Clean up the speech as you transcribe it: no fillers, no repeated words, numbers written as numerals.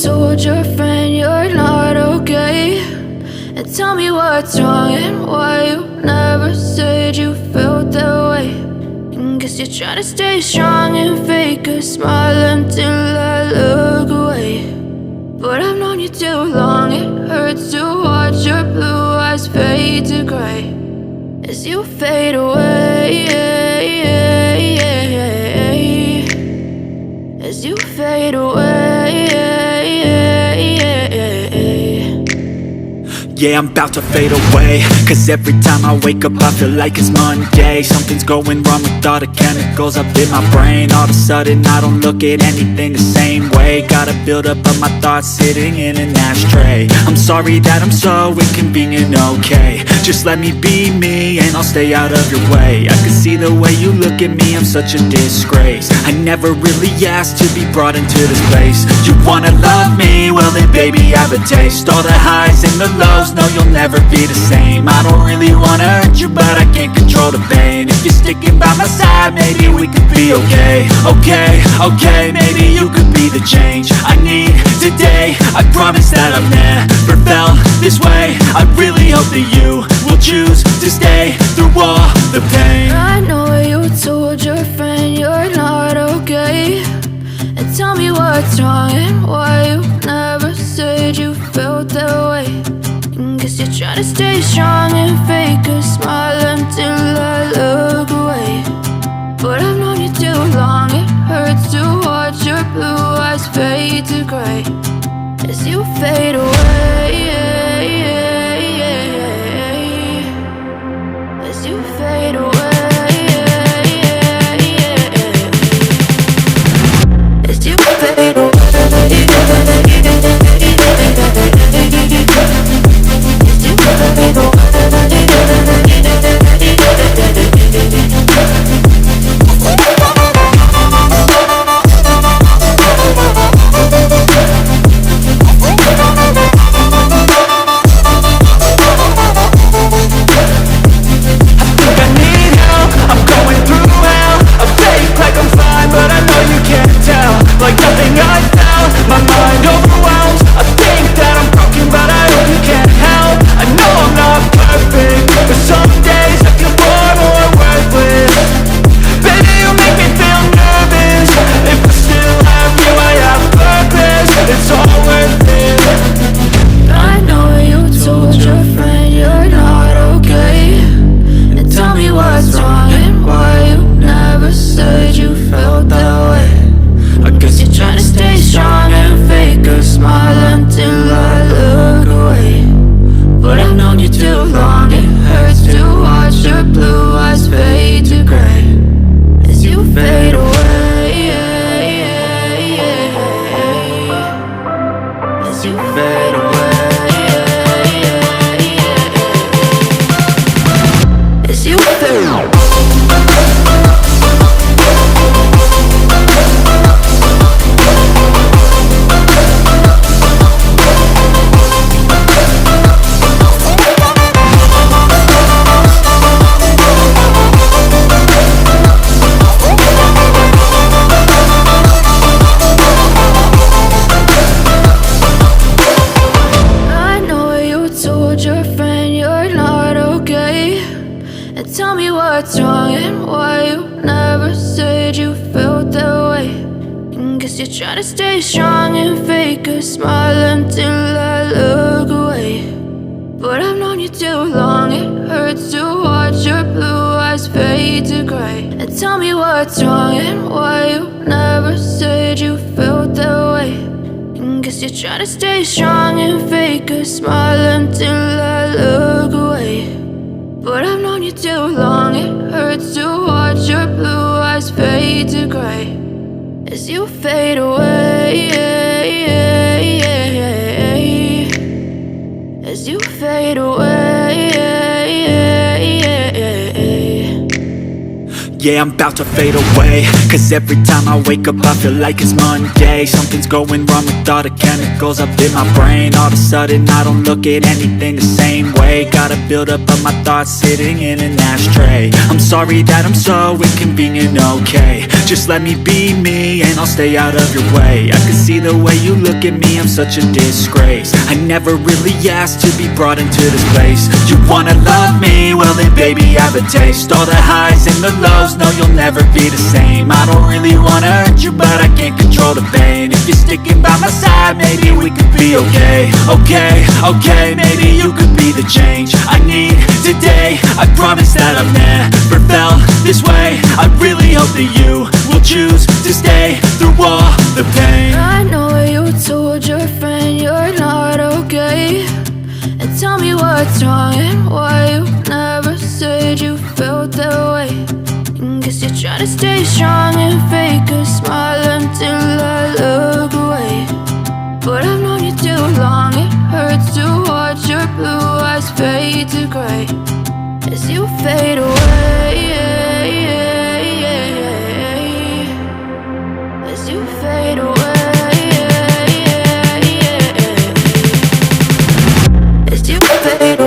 told your friend you're not okay, and tell me what's wrong and why you never said you felt that way. And guess you're trying to stay strong and fake a smile until I look away. But I've known you too long, it hurts to watch your blue eyes fade to gray as you fade away, as you fade away. Yeah, I'm about to fade away, cause every time I wake up I feel like it's Monday. Something's going wrong with all the chemicals up in my brain. All of a sudden I don't look at anything the same way. Got a buildup of my thoughts sitting in an ashtray. I'm sorry that I'm so inconvenient, okay. Just let me be me and I'll stay out of your way. I can see the way you look at me, I'm such a disgrace. I never really asked to be brought into this place. You wanna love me? Well then baby I have a taste. All the highs and the lows, no, you'll never be the same. I don't really wanna hurt you, but I can't control the pain. If you're sticking by my side, maybe we could be okay. Okay, maybe you could be the change I need today. I promise that I've never felt this way. I really hope that you will choose to stay through all the pain. I know you told your friend you're not okay, and tell me what's wrong and why you never said you felt that way. Guess you're trying to stay strong and fake a smile until I look away. But I've known you too long, it hurts to watch your blue eyes fade to gray as you fade away, as you fade away, as you fade away. Like nothing I found, my mind overwhelms. I think that I'm broken, but I hope you can't help. I know I'm not perfect, but some days I feel far more worthless. Baby, you make me feel nervous. If I still have you, I have purpose. It's all worth it. I know you told your friend you're not okay, and tell me what's wrong and why you never said you felt that way. I guess you're trying to stay strong and fake a smile until I look away. But I've known you too long, it hurts to watch your blue eyes fade to gray as you fade away, as you fade away, as you fade away. Tell me what's wrong and why you never said you felt that way. And guess you're trying to stay strong and fake a smile until I look away. But I've known you too long, it hurts to watch your blue eyes fade to gray. And tell me what's wrong and why you never said you felt that way. And guess you're trying to stay strong and fake a smile until I look away. But I've known you too long, it hurts to watch your blue eyes fade to gray as you fade away, as you fade away. Yeah, I'm about to fade away, cause every time I wake up I feel like it's Monday. Something's going wrong with all the chemicals up in my brain. All of a sudden I don't look at anything the same way. Gotta build up of my thoughts sitting in an ashtray. I'm sorry that I'm so inconvenient, okay. Just let me be me and I'll stay out of your way. I can see the way you look at me, I'm such a disgrace. I never really asked to be brought into this place. You wanna love me? Well then baby have a taste. All the highs and the lows, no you'll never be the same. I don't really wanna hurt you but I can't control the pain. If you're sticking by my side maybe we could be okay. Okay, maybe you could be the change I need today. I promise that I've never felt this way. I really hope that you will choose to stay through all the pain. I know you told your friend you're not okay, and tell me what's wrong and why you never said you felt that way. And guess you're trying to stay strong and fake a smile until I look away. But I've known you too long, it hurts to watch your blue eyes fade to gray as you fade away. As you fade away. As you fade